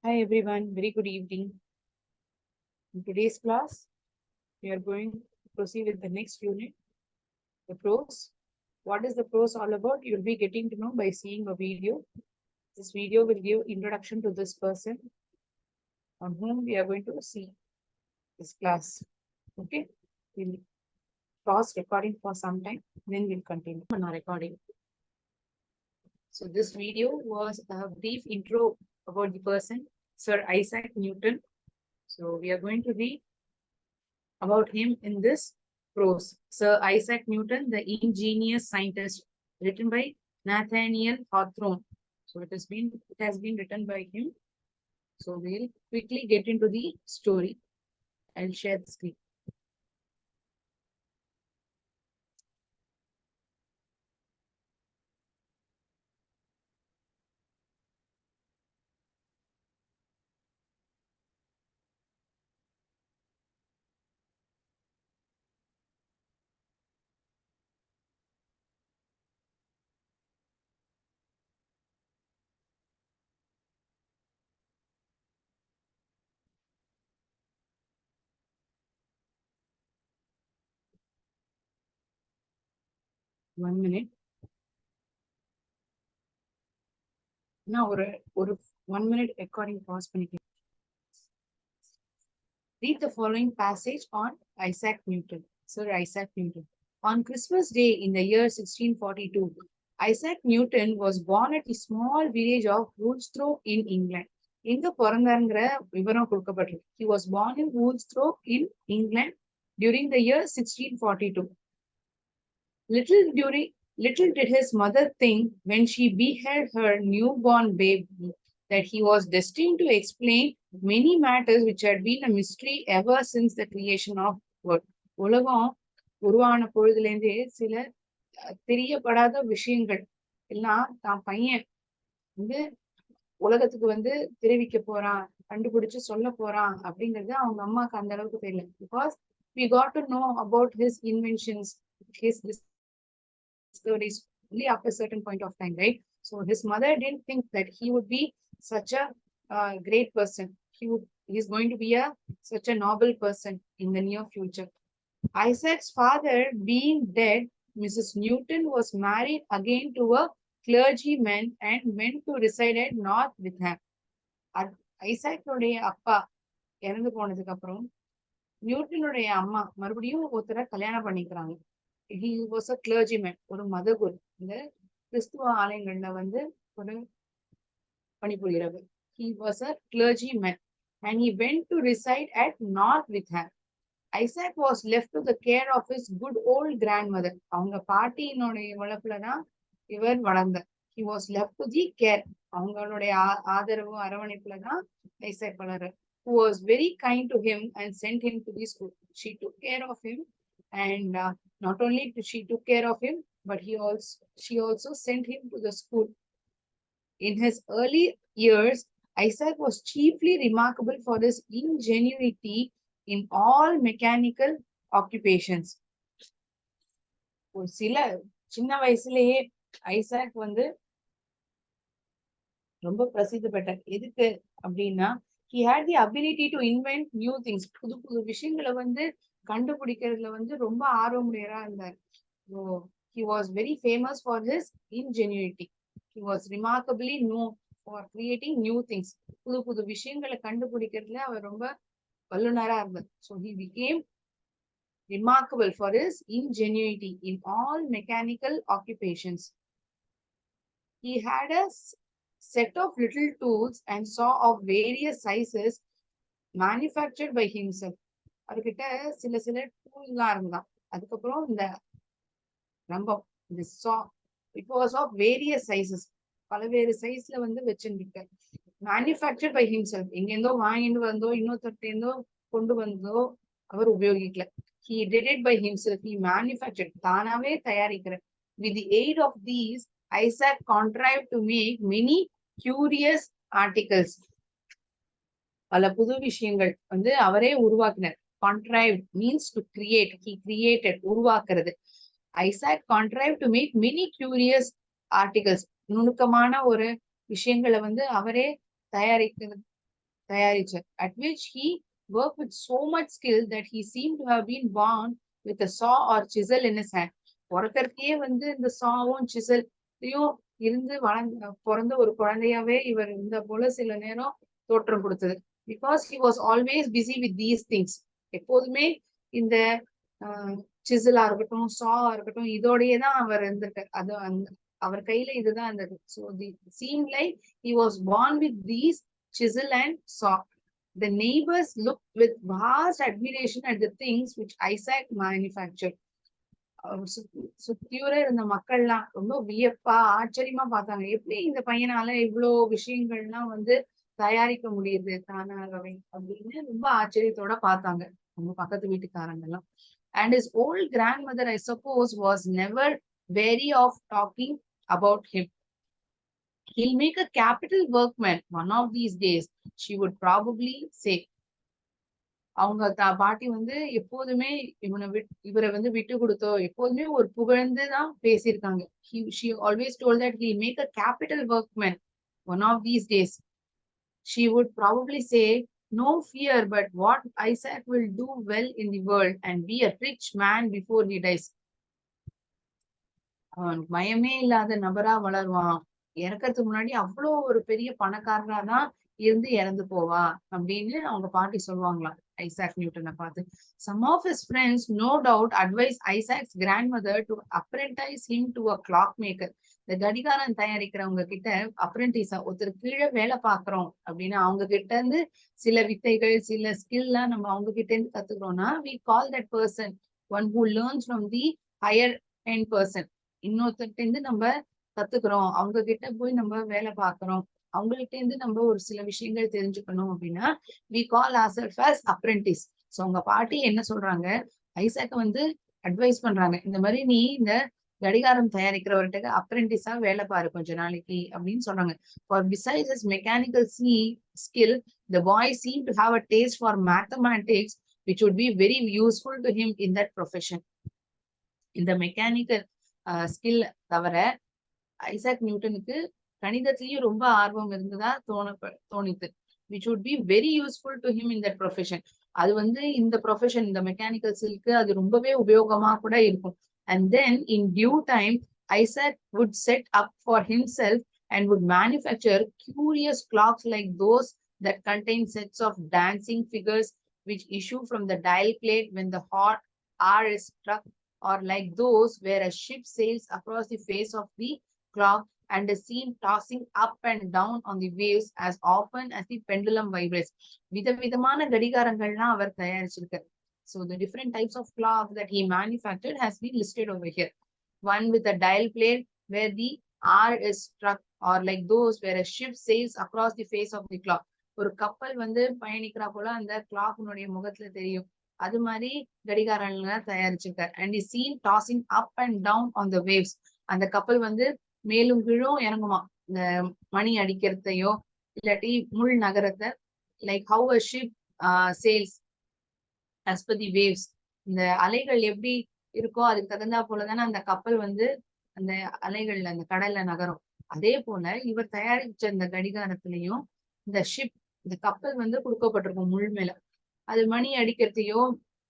Hi everyone, very good evening. In today's class, we are going to proceed with the next unit, the prose. What is the prose all about? You will be getting to know by seeing a video. This video will give introduction to this person on whom we are going to see this class. Okay, we'll pause recording for some time, then we'll continue on our recording. So this video was a brief intro about the person, Sir Isaac Newton. So we are going to read about him in this prose. Sir Isaac Newton, the ingenious scientist, written by Nathaniel Hawthorne. So it has been written by him. So we'll quickly get into the story. I'll share the screen. One minute. Now, ஒரு 1 minute recording pause பண்ணிக்கலாம். Read the following passage on Isaac Newton, Sir Isaac Newton. On Christmas Day in the year 1642, Isaac Newton was born at a small village of Woolsthorpe in England. எங்க பிறந்தாருங்கிற விவரம் கொடுக்கப்பட்டிருக்கு. He was born in Woolsthorpe in England during the year 1642. Little did his mother think when she beheld her newborn baby that he was destined to explain many matters which had been a mystery ever since the creation of world. உலகம் உருவான பொழுதுலேருந்தே சில தெரியப்படாத விஷயங்கள் எல்லாம் தான் பையன் வந்து உலகத்துக்கு வந்து தெரிவிக்க போறான், கண்டுபிடிச்சு சொல்ல போறான் அப்படிங்கிறது அவங்க அம்மாக்கு அந்த அளவுக்கு தெரியல. Because we got to know about his inventions, his discoveries only after a certain point of time, right? So his mother didn't think that he would be such a great person. He's going to be such a noble person in the near future. Isaac's father being dead, Mrs. Newton was married again to a clergyman and went to reside at North Witham. ஐசாக்னுடைய அப்பா இறந்து போனதுக்கு அப்புறம் நியூட்டனுடைய அம்மா மறுபடியும் ஒருத்தரை கல்யாணம் பண்ணிக்கிறாங்க. He was a clergyman, ஒரு மதகுரு. இந்த கிறிஸ்துவ ஆலயங்கள்ல வந்து ஒரு பணிபுரிகிறவர். He was a clergyman and he went to reside at North Witham. Isaac was left to the care of his good old grandmother. அவங்க பாட்டியினுடைய வளர்ப்புலதான் இவர் வளர்ந்தார். He was left to the care. அவங்களுடைய ஆதரவு அரவணைப்புலதான் Isaac வளர்றார். Who was very kind to him and sent him to the school. She took care of him, and not only she took care of him, but she also sent him to the school. In his early years, Isaac was chiefly remarkable for his ingenuity in all mechanical occupations. ஒரு சின்ன வயசுலயே Isaac வந்து ரொம்ப பிரசித்தி பெற்றார். எதுக்கு அப்படின்னா, he had the ability to invent new things. புது புது விஷயங்களை வந்து கண்டுபிடிக்கிறதுல வந்து ரொம்ப ஆர்வமுடையரா இருந்தார். So he was very famous for his ingenuity. He was remarkably known for creating new things. புது புது விஷயங்களை கண்டுபிடிக்கிறதுல அவர் ரொம்ப வல்லுநரா இருந்தார். So he became remarkable for his ingenuity in all mechanical occupations. He had a set of little tools and saw of various sizes manufactured by himself. அவர்கிட்ட சில டூல்லாம் இருந்தான். அதுக்கப்புறம் இந்த ரம்பம், இந்த saw, it was of various sizes, பலவேறு சைஸ்ல வந்து வச்சுருக்கார். Manufactured by himself, எங்கேருந்தோ வாங்கிட்டு வந்தோ இன்னொருத்தர்ட்டேருந்தோ கொண்டு வந்தோ அவர் உபயோகிக்கல. He did it by himself. He manufactured, தானாவே தயாரிக்கிறார். With the aid of these, Isaac contrived to make many curious articles. பல புது விஷயங்கள் வந்து அவரே உருவாக்கினார். Contrived means to create. He created, உருவாக்குறது. Isaac contrived to make many curious articles. நுணுக்கமான ஒரு விஷயங்களை வந்து அவரே தயாரிக்கிறது தயாரிச்சார், at which he worked with so much skill that he seemed to have been born with a saw or chisel in his hand. பிறக்கறதுக்கே வந்து இந்த சாவும் சிசல்லையும் இருந்து வளர்ந்த பிறந்த ஒரு குழந்தையாவே இவர் இருந்த போல சில நேரம் தோற்றம் கொடுத்தது. Because he was always busy with these things. எப்போதுமே இந்த சிசிலா இருக்கட்டும், சாவா இருக்கட்டும், இதோடயே தான் அவர் இருந்திருக்காரு. அது அவர் கையில இதுதான் இருந்தது. So the seemed like he was born with these chisel and saw. The neighbors looked with vast admiration at the things which Isaac manufactured. சுத்தியூர இருந்த மக்கள்லாம் ரொம்ப வியப்பா ஆச்சரியமா பார்த்தாங்க. எப்படி இந்த பையனால இவ்வளோ விஷயங்கள்லாம் வந்து தயாரிக்க முடியுது தானாகவே அப்படின்னு ரொம்ப ஆச்சரியத்தோட பார்த்தாங்க அவங்க பக்கத்து வீட்டுக்காரங்க எல்லாம். And his old grandmother, I suppose, was never weary of talking about him. He'll make a capital workman one of these days, she would probably say. அவங்க பாட்டி வந்து எப்போதுமே இவரை வந்து விட்டு கொடுத்தோ எப்போதுமே ஒரு புகழ்ந்துதான் பேசியிருக்காங்க. She always told that he'll make a capital workman one of these days. She would probably say, no fear, but what Isaac will do well in the world and be a rich man before he dies. அவன் பயமே இல்லாத நபரா வளருவான், இறக்கறதுக்கு முன்னாடி அவ்வளோ ஒரு பெரிய பணக்காரனா தான் இருந்து இறந்து போவா அப்படின்னு அவங்க பாட்டி சொல்லுவாங்களாம் ஐசாக் நியூட்டனை பார்த்து. Some of his friends no doubt advised Isaac's grandmother to apprentice him to a clockmaker. இந்த கடிகாரம் தயாரிக்கிறவங்க கிட்ட அப்ரெண்டிஸா ஒருத்தர் கீழே வேலை பாக்குறோம் அப்படின்னா அவங்க கிட்ட இருந்து சில வித்தைகள் சில ஸ்கில்லாம் நம்ம அவங்க கிட்ட இருந்து கத்துக்கிறோம்னா we call that person one who learns from the higher end person. இன்னொருத்தர்கிட்ட இருந்து நம்ம கத்துக்கிறோம், அவங்க கிட்ட போய் நம்ம வேலை பார்க்கிறோம், அவங்ககிட்ட இருந்து நம்ம ஒரு சில விஷயங்கள் தெரிஞ்சுக்கணும் அப்படின்னா we call ourselves as apprentice. So உங்க பாட்டி என்ன சொல்றாங்க, ஐசாக்க வந்து அட்வைஸ் பண்றாங்க, இந்த மாதிரி நீ இந்த கடிகாரம் தயாரிக்கிறவர்கிட்ட அப்ரெண்டிஸா வேலை பாரு கொஞ்ச நாளைக்கு அப்படின்னு சொல்றாங்க. For besides his mechanical skill, the boy seemed to have a taste for mathematics which would be very useful to him in that profession. இந்த மெக்கானிக்கல் ஸ்கில் தவிர ஐசாக் நியூட்டனுக்கு கணிதத்திலயும் ரொம்ப ஆர்வம் இருந்ததா தோணித்து. which would be very useful to him in that profession. அது வந்து இந்த profession இந்த mechanical ஸ்கில்க்கு அது ரொம்பவே உபயோகமா கூட இருக்கும். And then in due time Isaac would set up for himself and would manufacture curious clocks like those that contain sets of dancing figures which issue from the dial plate when the hot hour is struck, or like those where a ship sails across the face of the clock and is seen tossing up and down on the waves as often as the pendulum vibrates. விதவிதமான கடிகாரங்கள்லாம் அவர் தயாரிச்சிருக்கார். So the different types of clock that he manufactured has been listed over here. One with a dial plate where the hour is struck, or like those where a ship sails across the face of the clock. ஒரு கப்பல் வந்து பயணிக்கிறா போல அந்த கிளாக்னுடைய முகத்துல தெரியும், அது மாதிரி கடிகாரங்கள் தயாரிச்சிருக்கார். And is seen tossing up and down on the waves. அந்த கப்பல் வந்து மேலும் கீழும் இறங்குமா இந்த மணி அடிக்கிறதையோ இல்லாட்டி முள் நகரத்தை, like how a ship sails as per the waves. இந்த அலைகள் எப்படி இருக்கோ அதுக்கு தகுந்தா போலதானே அந்த கப்பல் வந்து அந்த அலைகள்ல அந்த கடல்ல நகரும். அதே போல இவர் தயாரிச்ச இந்த கடிகாரத்திலையும் இந்த ஷிப் இந்த கப்பல் வந்து கொடுக்கப்பட்டிருக்கும் முள் மேல, அது மணி அடிக்கிறதையோ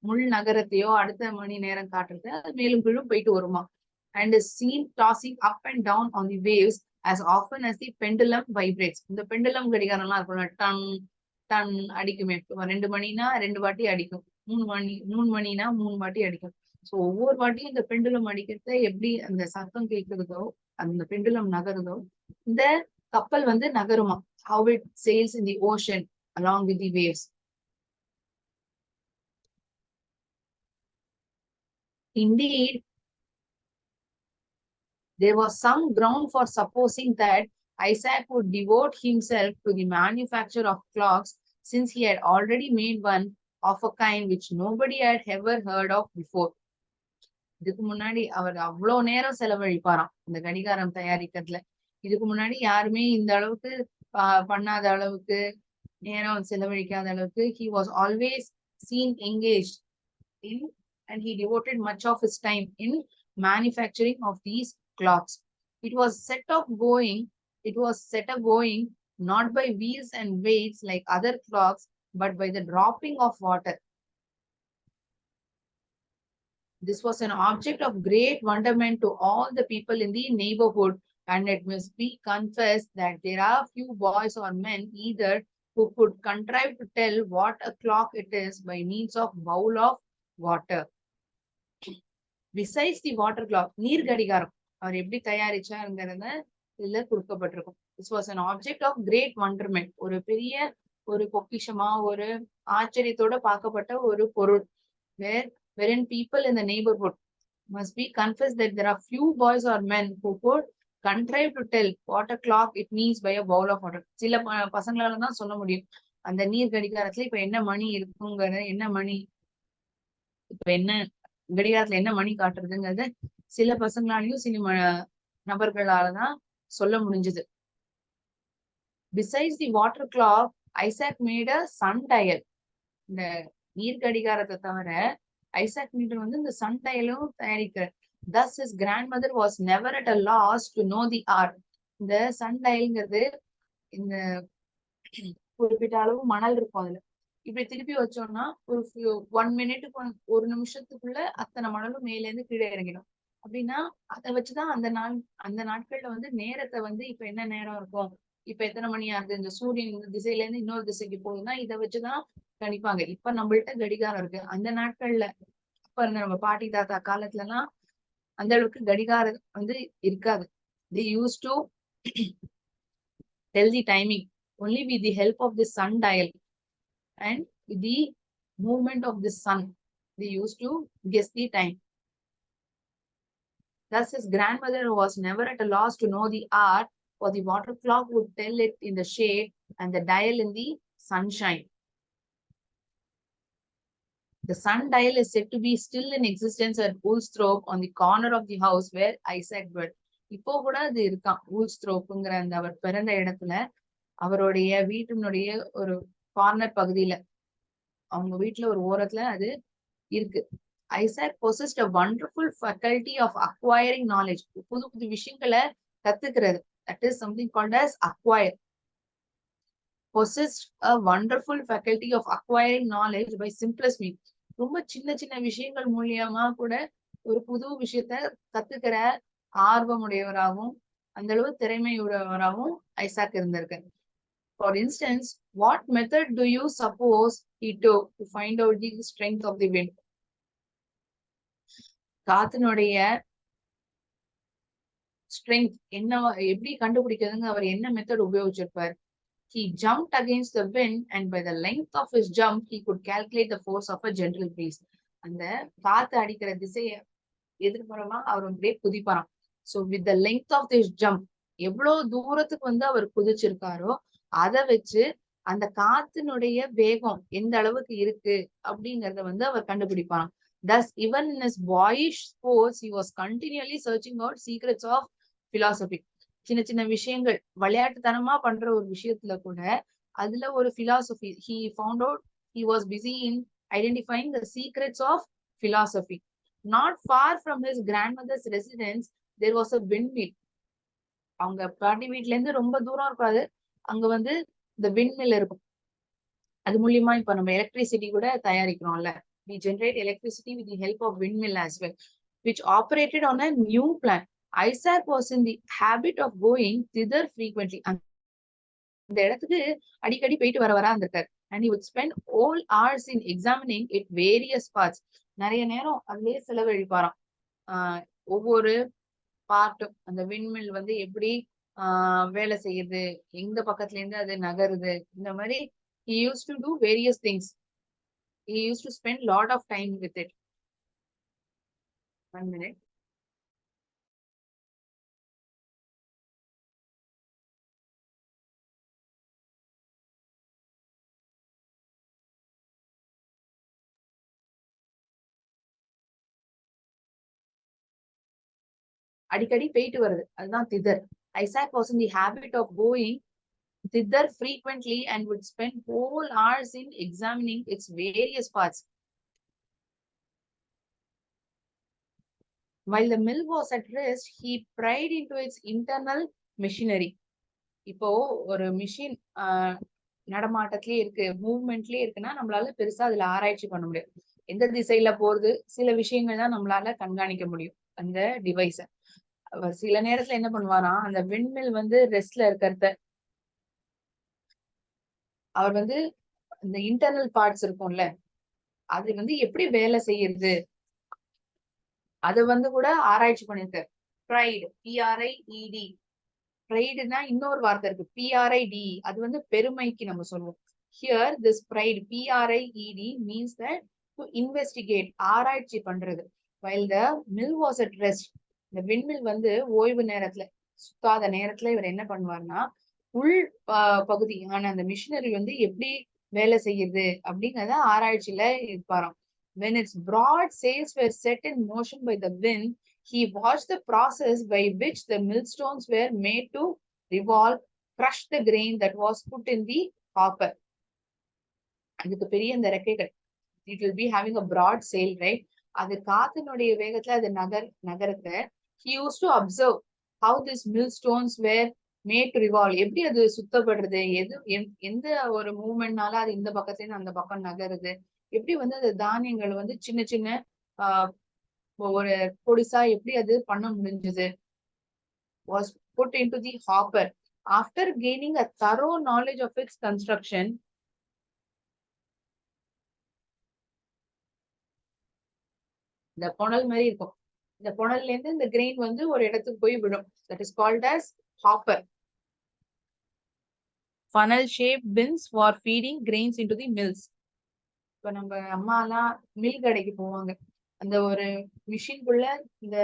முள் நகரத்தையோ அடுத்த மணி நேரம் காட்டுறது அது மேலும் கீழும் போயிட்டு வருமா. And is seen tossing up and down on the waves as often as the pendulum vibrates. இந்த பெண்டுலம் கடிகாரம் எல்லாம் இருக்கும், டன் டன் அடிக்குமே, 2 மணினா 2 வாட்டி அடிக்கும், 3 மணினா 3 வாட்டி அடிக்கும். ஸோ ஒவ்வொரு வாட்டியும் இந்த பெண்டுலம் அடிக்கிறத எப்படி அந்த சத்தம் கேட்கிறதோ அந்த பெண்டுலம் நகருதோ இந்த கப்பல் வந்து நகருமா. How it sails in the ocean along with the waves. Indeed, there was some ground for supposing that Isaac would devote himself to the manufacture of clocks, since he had already made one of a kind which nobody had ever heard of before. இதுக்கு முன்னாடி அவர் அவ்வளவு நேரம் செலவழிப்பாராம் இந்த கடிகாரம் தயாரிக்கிறதுல. இதுக்கு முன்னாடி யாருமே இந்த அளவுக்கு பண்ணாத அளவுக்கு நேரம் செலவழிக்காத அளவுக்கு he was always seen engaged in, and he devoted much of his time in manufacturing of these clocks. It was set up going not by wheels and weights like other clocks, but by the dropping of water. This was an object of great wonderment to all the people in the neighborhood, and it must be confessed that there are few boys or men either who could contrive to tell what a clock it is by means of bowl of water. Besides the water clock, நீர் கடிகாரம் அவர் எப்படி தயாரிச்சாருங்கிறத இதுல கொடுக்கப்பட்டிருக்கும். This was an object of great wonderment. ஒரு பெரிய ஒரு பொக்கிஷமா ஒரு ஆச்சரியத்தோட பார்க்கப்பட்ட ஒரு பொருள். Wherein people in the neighborhood must be confessed that there are few boys or men who could contrive to tell what a clock it means by a bowl of water. சில பசங்களால தான் சொல்ல முடியும். அந்த நீர் கடிகாரத்துல இப்ப என்ன மணி இருக்குங்கிற என்ன மணி இப்ப என்ன கடிகாரத்துல என்ன மணி காட்டுறதுங்கிறத சில பசங்களாலையும் சில நபர்களாலதான் சொல்ல முடிஞ்சது. Besides the water clock, Isaac made a sundial. இந்த நீர் கடிகாரத்தை தவிர ஐசாக் நியூட்டன் வந்து இந்த சன்டைலும் தயாரிக்கிறார். Thus his grandmother was never at a loss to know the art. இந்த சன்டைல்ங்கிறது இந்த குறிப்பிட்ட அளவு மணல் இருக்கும் அதுல இப்படி திருப்பி வச்சோம்னா ஒரு 1 மினிட்டுக்கு ஒரு நிமிஷத்துக்குள்ள அத்தனை மணலும் மேல இருந்து கீழே இறங்கிடும். அப்படின்னா அதை வச்சுதான் அந்த நாட்கள்ல வந்து நேரத்தை வந்து இப்ப என்ன நேரம் இருக்கும், இப்ப எத்தனை மணி ஆகுது, இந்த சூரியன் இந்த திசையில இருந்து இன்னொரு திசைக்கு போகுதுன்னா இதை வச்சுதான் கணிப்பாங்க. இப்ப நம்மள்ட்ட கடிகாரம் இருக்கு. அந்த நாட்கள்ல அப்ப இருந்த நம்ம பாட்டி தாத்தா காலத்துல எல்லாம் அந்த அளவுக்கு கடிகாரம் வந்து இருக்காது. They used to tell the timing only with the help of the sundial and with the movement of the sun. They used to guess the time. Thus his grandmother was never at a loss to know the art, for the water clock would tell it in the shade and the dial in the sunshine. The sundial is said to be still in existence at Woolsthorpe on the corner of the house where Isaac dwelt. இப்போ கூட அது இருக்கான். Woolsthorpeங்கிற அந்த அவர் பிறந்த இடத்துல அவருடைய வீட்டினுடைய ஒரு கார்னர் பகுதியில அவங்க வீட்டுல ஒரு ஓரத்துல அது இருக்கு. Isaac possessed a wonderful faculty of acquiring knowledge. புது புது விஷயங்களை கத்துக்கிறது. That is something called as acquire. Possessed a wonderful faculty of acquiring knowledge by simplest means. ரொம்ப சின்ன சின்ன விஷயங்கள் மூலியமா கூட ஒரு புது விஷயத்த கத்துக்கிற ஆர்வமுடையவராகவும் அந்த அளவு திறமையுடையவராகவும் ஐசாக் இருந்திருக்காரு. For instance, what method do you suppose he took to find out the strength of the wind? காத்தினுடைய ஸ்ட்ரென்த் என்ன எப்படி கண்டுபிடிக்கிறதுங்க அவர் என்ன மெத்தட் உபயோகிச்சிருப்பார்? He jumped against the wind and by the length of his jump he could calculate the force of a gentle breeze. அந்த காத்து அடிக்கிற திசையை எதிர்ப்புறமா அவர் அப்படியே குதிப்பாராம். So with the length of this jump எவ்வளவு தூரத்துக்கு வந்து அவர் குதிச்சிருக்காரோ அதை வச்சு அந்த காத்தினுடைய வேகம் எந்த அளவுக்கு இருக்கு அப்படிங்கறத வந்து அவர் கண்டுபிடிப்பாராம். Thus even in his boyish sports he was continually searching out secrets of philosophy. சின்ன சின்ன விஷயங்கள் விளையாட்டுத்தனமா பண்ற ஒரு விஷயத்துல கூட அதுல ஒரு philosophy he found out. He was busy in identifying the secrets of philosophy. Not far from his grandmother's residence there was a windmill. அவங்க பாட்டி வீட்டுல இருந்து ரொம்ப தூரம் இருக்காது, அங்க வந்து இந்த விண்மில் இருக்கும். அது மூலியமா இப்ப நம்ம எலக்ட்ரிசிட்டி கூட தயாரிக்கிறோம்ல. We generate electricity with the help of windmill as well, which operated on a new plan. Isaac was in the habit of going thither frequently. அந்த இடத்துக்கு அடிக்கடி போயிட்டு வரா இருந்திருக்காரு. And he would spend all hours in examining its various parts. நிறைய நேரம் அதுலயே செலவழிப்பாராம். ஒவ்வொரு பார்ட்டும் அந்த விண்மில் வந்து எப்படி வேலை செய்யுது, எந்த பக்கத்துல இருந்து அது நகருது, இந்த மாதிரி he used to do various things. He used to spend lot of time with it. 1 minute. அடிக்கடி போயிட்டு வருது, அதுதான் thither. Isaac was in the habit of going thither frequently and would spend whole hours in examining its various parts. While the mill was at rest, he pried into its internal machinery. இப்போ ஒரு machine நடமாட்டத்திலே இருக்கு, மூவ்மெண்ட்லயே இருக்குன்னா நம்மளால பெருசா அதுல ஆராய்ச்சி பண்ண முடியாது. எந்த திசையில போறது, சில விஷயங்கள் தான் நம்மளால கண்காணிக்க முடியும் அந்த டிவைஸ. அவர் சில நேரத்துல என்ன பண்ணுவாராம், அந்த விண்மில் வந்து ரெஸ்ட்ல இருக்கிறத அவர் வந்து இந்த இன்டர்னல் பார்ட்ஸ் இருக்கும்ல, அது வந்து எப்படி வேலை செய்யுது அது வந்து கூட ஆராய்ச்சி பண்ணிருக்காரு. Pride, PRIED. ப்ரைடுனா இன்னொரு வார்த்தை இருக்கு, PRID. அது வந்து பெருமைக்கு நம்ம சொல்லுவோம். Here this pried, PRIED means that to investigate, ஆராய்ச்சி பண்றது. While the mill was at rest, இந்த விண்மில் வந்து ஓய்வு நேரத்துல, சுத்தாத நேரத்துல இவர் என்ன பண்ணுவார்னா உள் பகுதியான அந்த மிஷினரி வந்து எப்படி வேலை செய்யுது அப்படிங்கறத ஆராய்ச்சியில இருப்பாராம். When its broad sails were set in motion by the wind, he watched the process by which the millstones were made to revolve, crush the grain that was put in the hopper. அதுக்கு பெரிய இந்த ரெக்கைகள், it will be having a broad sail, right? அது காத்தினுடைய வேகத்துல அது நகரத்த he used to observe how these millstones were made to revolve. எப்படி அது சுத்தப்படுறது, எந்த ஒரு மூவ்மெண்ட்னால அது இந்த பக்கத்துல இருந்து அந்த பக்கம் நகருது, எப்படி வந்து அந்த தானியங்கள் வந்து சின்ன சின்ன ஆஹ் ஒரு பொடிசா எப்படி அது பண்ண முடிஞ்சது, was put into the hopper. After gaining a thorough knowledge of its construction, இந்த புனல் மாதிரி இருக்கும், இந்த புனல்ல இருந்து இந்த கிரெயின் வந்து ஒரு இடத்துக்கு போய் விடும். That is called as hopper. Funnel shaped bins for feeding grains into the mills. இப்ப நம்ம அம்மா எல்லாம் மில் கடைக்கு போவாங்க, அந்த ஒரு மிஷின்குள்ள இந்த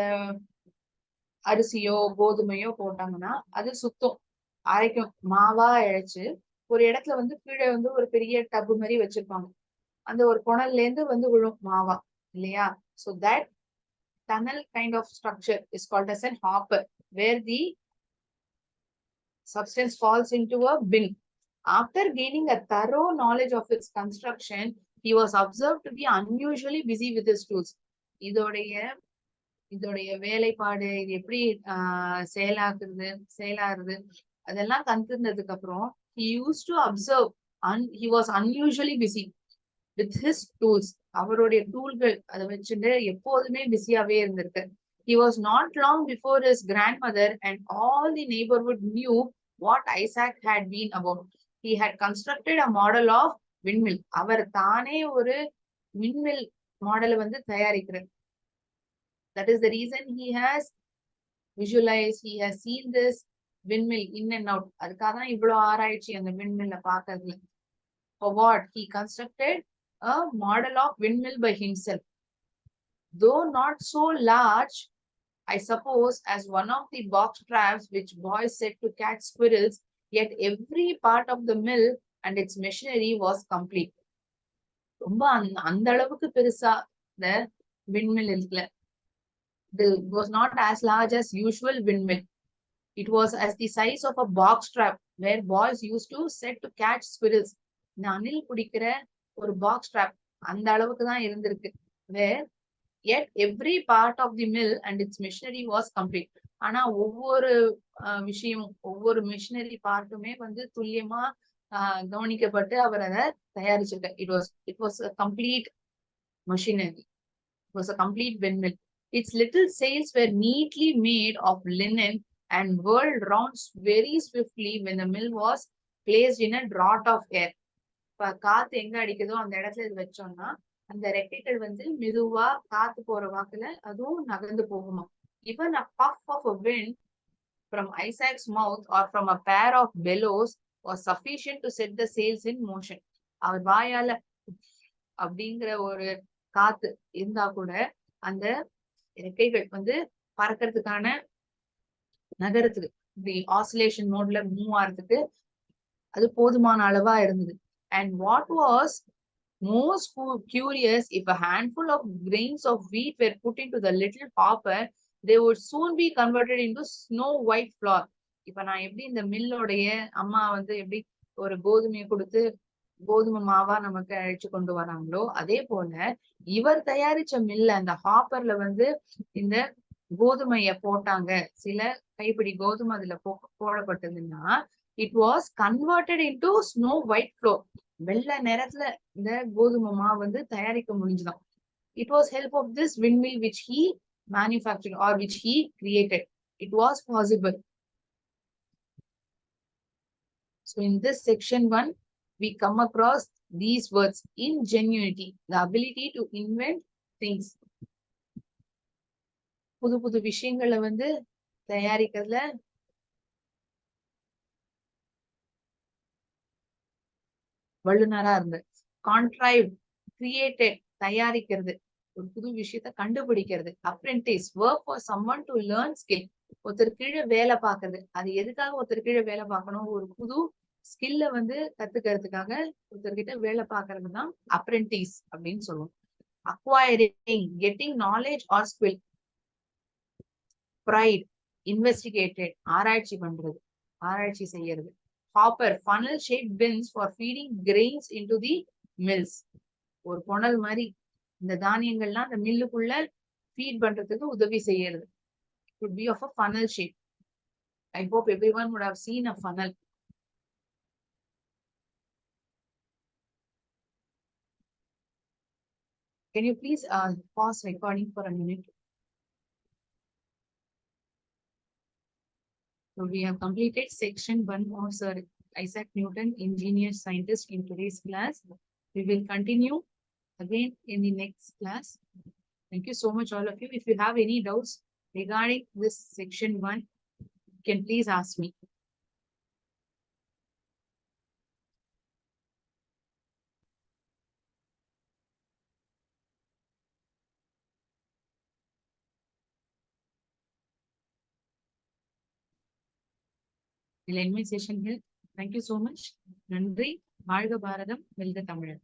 அரிசியோ கோதுமையோ போட்டாங்கன்னா அது சுத்தம், அரைக்கும், மாவா அரைச்சு ஒரு இடத்துல வந்து கீழே வந்து ஒரு பெரிய டப்பு மாதிரி வச்சிருப்பாங்க. அந்த ஒரு புனல்ல இருந்து வந்து விழும் மாவா, இல்லையா? So that tunnel kind of structure is called as an hopper, where the substance falls into a bin. After gaining a thorough knowledge of its construction, he was observed to be unusually busy with his tools. இதோடைய இதோடைய வேலைப்பாடு, இது எப்படி செயலாறுது அதெல்லாம் கத்துனதுக்கு அப்புறம் he used to observe, he was unusually busy with his tools. அவருடைய டூல்கள் அதை வச்சுட்டு எப்போதுமே பிஸியாவே இருந்திருக்கு. He was not long before his grandmother and all the neighborhood knew what Isaac had been about. He had constructed a model of windmill. அவர் தானே ஒரு விண்மில் மாடலை வந்து தயாரிக்கிறார். That is the reason he has visualized, he has seen this windmill in and out. அதுக்காக தான் இவ்வளவு ஆராய்ச்சி அந்த windmill பார்க்கறதுல. For what? He constructed a model of windmill by himself. Though not so large, I suppose, as one of the box traps which boys set to catch squirrels, yet every part of the mill and its machinery was complete. ரொம்ப அந்த அளவுக்கு பெருசா இந்த windmill இருக்குல்ல, it was not as large as usual windmill. It was as the size of a box trap where boys used to set to catch squirrels. இந்த அணில் பிடிக்கிற ஒரு box drop அந்த அளவுக்கு தான் இருந்திருக்கு. Where yet every part of the mill and its machinery was complete. ஆனா ஒவ்வொரு விஷயம், ஒவ்வொரு மிஷினரி பார்ட்டுமே வந்து துல்லியமா கவனிக்கப்பட்டு அவர் அதை தயாரிச்சிருக்கார். It was a complete machinery. It was a complete windmill. Its little sails were neatly made of linen and whirled round very swiftly when the mill was placed in a draught of air. இப்ப காத்து எங்க அடிக்குதோ அந்த இடத்துல இது வச்சோம்னா அந்த ரெக்கைகள் வந்து மெதுவா காத்து போற வாக்குல அதுவும் நகர்ந்து போகுமா. Even a puff of a wind from Isaac's mouth or from a pair of bellows was sufficient to set the sails in motion. அவர் வாயால அப்படிங்கிற ஒரு காத்து இருந்தா கூட அந்த ரெக்கைகள் வந்து பறக்கிறதுக்கான நகரத்துக்கு, தி ஆசிலேஷன் மோட்ல மூவ் ஆறதுக்கு அது போதுமான அளவா இருந்தது. And what was most curious, if a handful of grains of wheat were put into the little hopper, they would soon be converted into snow white flour. இப்ப நான் எப்படி இந்த மில்லோடைய அம்மா வந்து எப்படி ஒரு கோதுமையை கொடுத்து கோதுமை மாவா நமக்கு அழைச்சு கொண்டு வராங்களோ, அதே போல இவர் தயாரிச்ச மில்ல அந்த ஹாப்பர்ல வந்து இந்த கோதுமைய போட்டாங்க, சில கைப்பிடி கோதுமை அதுல போடப்பட்டதுன்னா, it was converted into snow white flour. வெள்ளை நிறத்துல இந்த கோதுமை மாவு வந்து தயாரிக்க முடிஞ்சுதாம். It was help of this windmill which he manufactured or which he created. It was possible. So in this section 1, we come across these words: ingenuity, the ability to invent things. புது புது விஷயங்களை வந்து தயாரிக்கிறதுல வல்லுனரா இருந்தார். கான்ட்ரைவ், created, தயாரிக்கிறது, ஒரு புது விஷயத்த கண்டுபிடிக்கிறது. Apprentice, work for someone to learn skill, ஒருத்தர் கீழே வேலை பார்க்கறது. அது எதுக்காக ஒருத்தர் கீழே வேலை பார்க்கணும்? ஒரு புது ஸ்கில்ல வந்து கத்துக்கிறதுக்காக ஒருத்தர்கிட்ட வேலை பார்க்கறது தான் அப்ரெண்டிஸ் அப்படின்னு சொல்லுவோம். Acquiring, getting knowledge or skill. Pried, investigated, ஆராய்ச்சி பண்றது, ஆராய்ச்சி செய்யறது. Hopper, funnel shaped bins for feeding grains into the mills. ஒரு புனல் மாதிரி இந்த தானியங்கள்லாம் அந்த மில்லுக்குள்ள ஃபீட் பண்றதுக்கு உதவி செய்யறது. Could be of a funnel shape. I hope everyone would have seen a funnel. Can you please pause recording for a minute? So we have completed section 1 of Sir Isaac Newton, Ingenious Scientist, in today's class. We will continue again in the next class. Thank you so much, all of you. If you have any doubts regarding this section 1, you can please ask me. We'll end my session here. Thank you so much. நன்றி. வாழ்க பாரதம், வெல்க தமிழர்.